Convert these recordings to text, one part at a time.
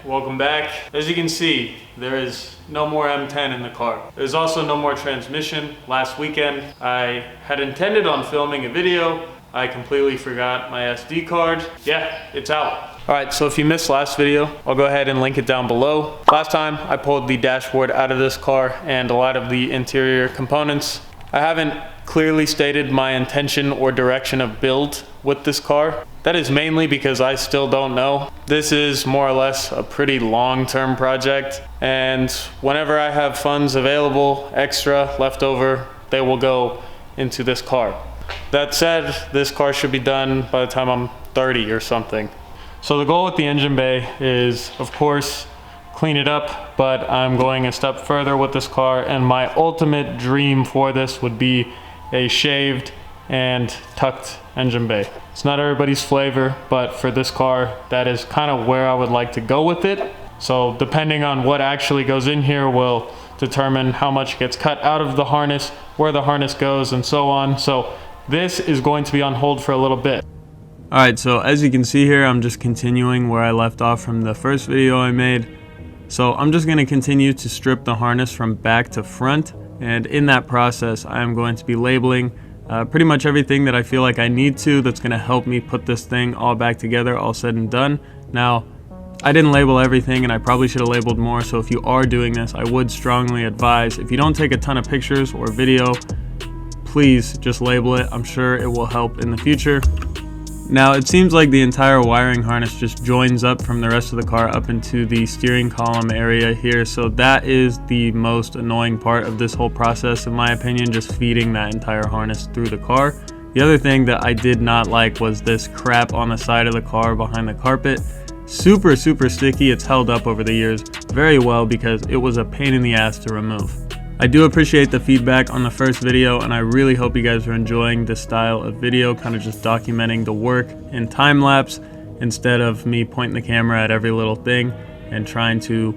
welcome back. As you can see, there is no more M10 in the car. There's also no more transmission. Last weekend, I had intended on filming a video. I completely forgot my SD card. Yeah, it's out. All right, so if you missed last video, I'll go ahead and link it down below. Last time, I pulled the dashboard out of this car and a lot of the interior components. I haven't clearly stated my intention or direction of build with this car. That is mainly because I still don't know. This is more or less a pretty long-term project, and whenever I have funds available, extra, left over, they will go into this car. That said, this car should be done by the time I'm 30 or something. So the goal with the engine bay is, of course, clean it up, but I'm going a step further with this car, and my ultimate dream for this would be a shaved and tucked engine bay. It's not everybody's flavor, but for this car, that is kind of where I would like to go with it. So depending on what actually goes in here will determine how much gets cut out of the harness, where the harness goes, and so on. So this is going to be on hold for a little bit. Alright, so as you can see here, I'm just continuing where I left off from the first video I made. So I'm just going to continue to strip the harness from back to front, and in that process I'm going to be labeling pretty much everything that I feel like I need to that's going to help me put this thing all back together, all said and done. Now, I didn't label everything and I probably should have labeled more, so if you are doing this, I would strongly advise, if you don't take a ton of pictures or video, please just label it. I'm sure it will help in the future. Now, it seems like the entire wiring harness just joins up from the rest of the car up into the steering column area here, so that is the most annoying part of this whole process, in my opinion, just feeding that entire harness through the car. The other thing that I did not like was this crap on the side of the car behind the carpet. Super sticky. It's held up over the years very well because it was a pain in the ass to remove. I do appreciate the feedback on the first video, and I really hope you guys are enjoying this style of video, kind of just documenting the work in time lapse instead of me pointing the camera at every little thing and trying to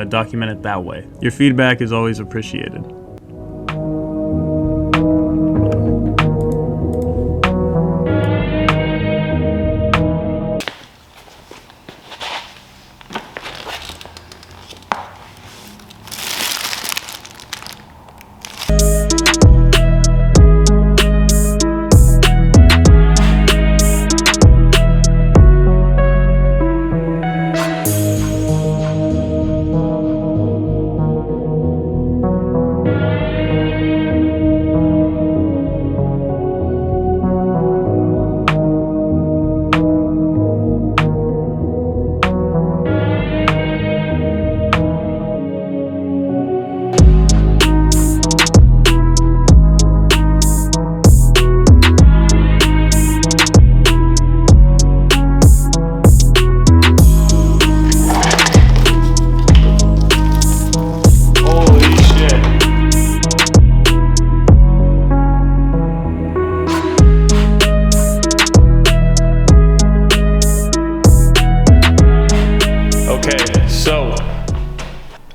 document it that way. Your feedback is always appreciated.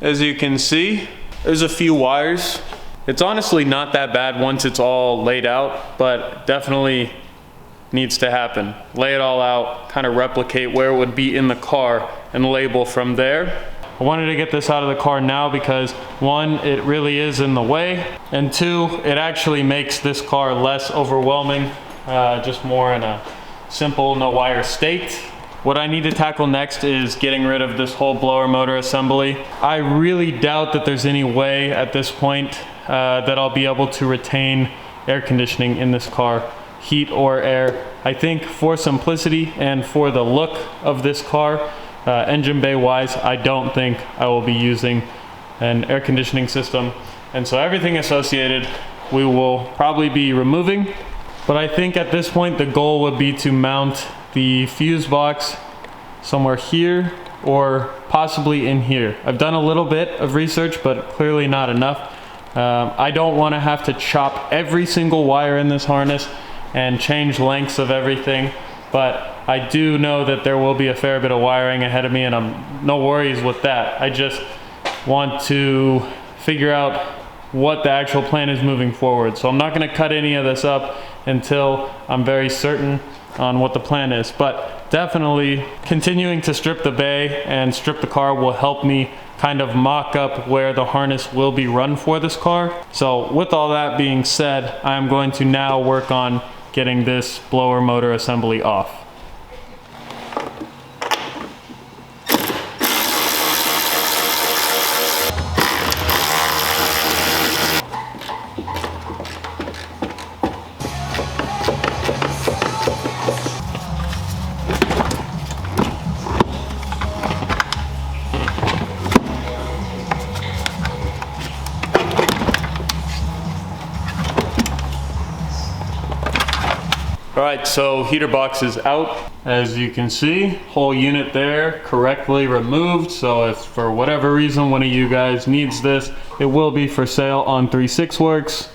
As you can see, there's a few wires. It's honestly not that bad once it's all laid out, but definitely needs to happen. Lay it all out, kind of replicate where it would be in the car and label from there. I wanted to get this out of the car now because one, it really is in the way, and two, it actually makes this car less overwhelming, just more in a simple no wire state. What I need to tackle next is getting rid of this whole blower motor assembly. I really doubt that there's any way at this point that I'll be able to retain air conditioning in this car, heat or air. I think for simplicity and for the look of this car, engine bay wise, I don't think I will be using an air conditioning system. And so everything associated we will probably be removing. But I think at this point the goal would be to mount the fuse box somewhere here or possibly in here. I've done a little bit of research, but clearly not enough. I don't want to have to chop every single wire in this harness and change lengths of everything, but I do know that there will be a fair bit of wiring ahead of me, and I'm no worries with that. I just want to figure out what the actual plan is moving forward. So I'm not going to cut any of this up until I'm very certain on what the plan is, but definitely continuing to strip the bay and strip the car will help me kind of mock up where the harness will be run for this car. So with all that being said, I'm going to now work on getting this blower motor assembly off. Alright, so heater box is out. As you can see, whole unit there correctly removed. So if for whatever reason one of you guys needs this, it will be for sale on 36Works.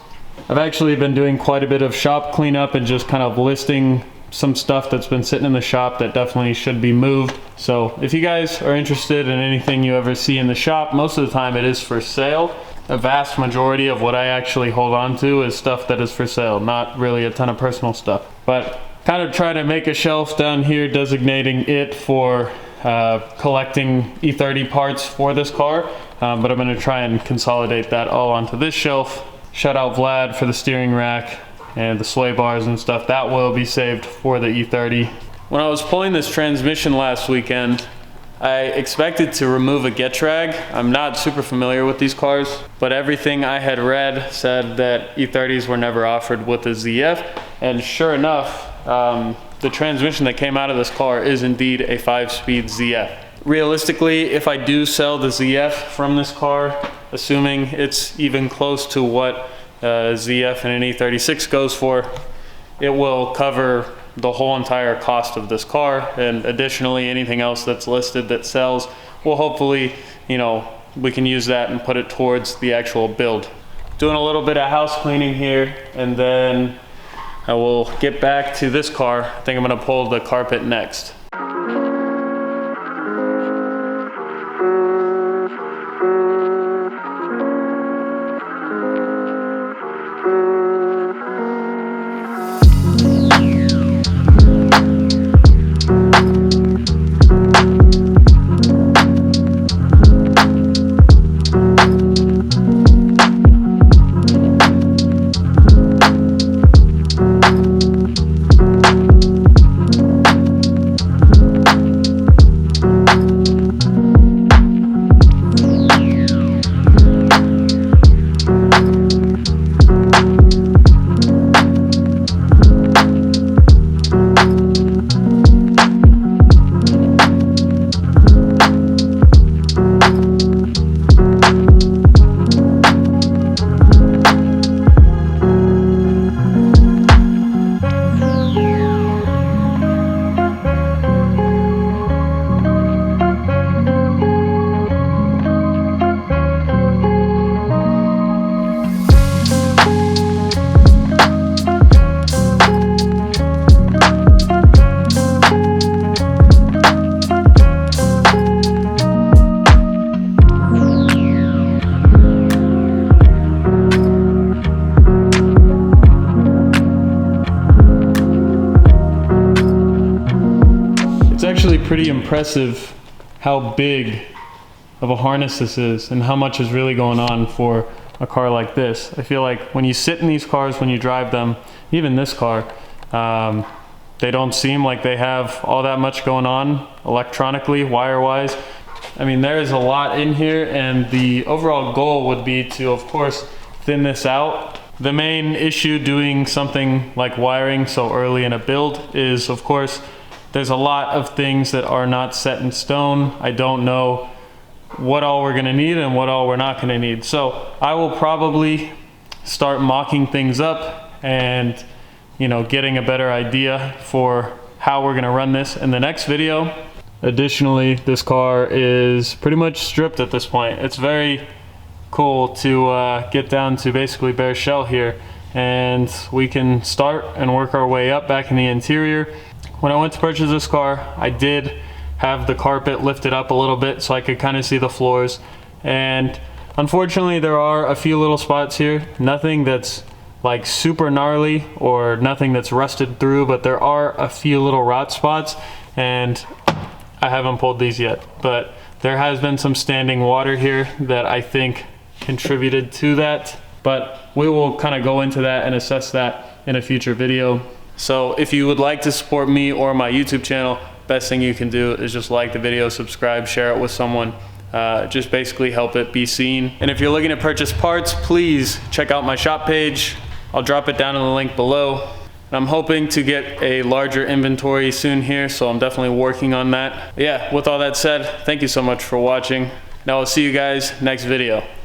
I've actually been doing quite a bit of shop cleanup and just kind of listing some stuff that's been sitting in the shop that definitely should be moved. So if you guys are interested in anything you ever see in the shop, most of the time it is for sale. A vast majority of what I actually hold on to is stuff that is for sale, not really a ton of personal stuff. But kind of try to make a shelf down here designating it for collecting E30 parts for this car. But I'm going to try and consolidate that all onto this shelf. Shout out Vlad for the steering rack and the sway bars and stuff. That will be saved for the E30. When I was pulling this transmission last weekend, I expected to remove a get drag. I'm not super familiar with these cars, but everything I had read said that E30s were never offered with a ZF, and sure enough, the transmission that came out of this car is indeed a 5-speed ZF. Realistically, if I do sell the ZF from this car, assuming it's even close to what a ZF and an E36 goes for, it will cover the whole entire cost of this car, and additionally anything else that's listed that sells will hopefully, you know, we can use that and put it towards the actual build. Doing a little bit of house cleaning here, and then I will get back to this car. I think I'm going to pull the carpet next. Pretty impressive how big of a harness this is and how much is really going on for a car like this. I feel like when you sit in these cars, when you drive them, even this car, they don't seem like they have all that much going on electronically, wire-wise. I mean, there is a lot in here, and the overall goal would be to, of course, thin this out. The main issue doing something like wiring so early in a build is, of course, there's a lot of things that are not set in stone. I don't know what all we're gonna need and what all we're not gonna need. So I will probably start mocking things up and, you know, getting a better idea for how we're gonna run this in the next video. Additionally, this car is pretty much stripped at this point. It's very cool to get down to basically bare shell here, and we can start and work our way up back in the interior. When I went to purchase this car, I did have the carpet lifted up a little bit so I could kind of see the floors, and unfortunately there are a few little spots here. Nothing that's like super gnarly or nothing that's rusted through, but there are a few little rot spots, and I haven't pulled these yet. But there has been some standing water here that I think contributed to that, but we will kind of go into that and assess that in a future video. So if you would like to support me or my YouTube channel, best thing you can do is just like the video, subscribe, share it with someone. Just basically help it be seen. And if you're looking to purchase parts, please check out my shop page. I'll drop it down in the link below. And I'm hoping to get a larger inventory soon here, so I'm definitely working on that. Yeah, with all that said, thank you so much for watching. Now I'll see you guys next video.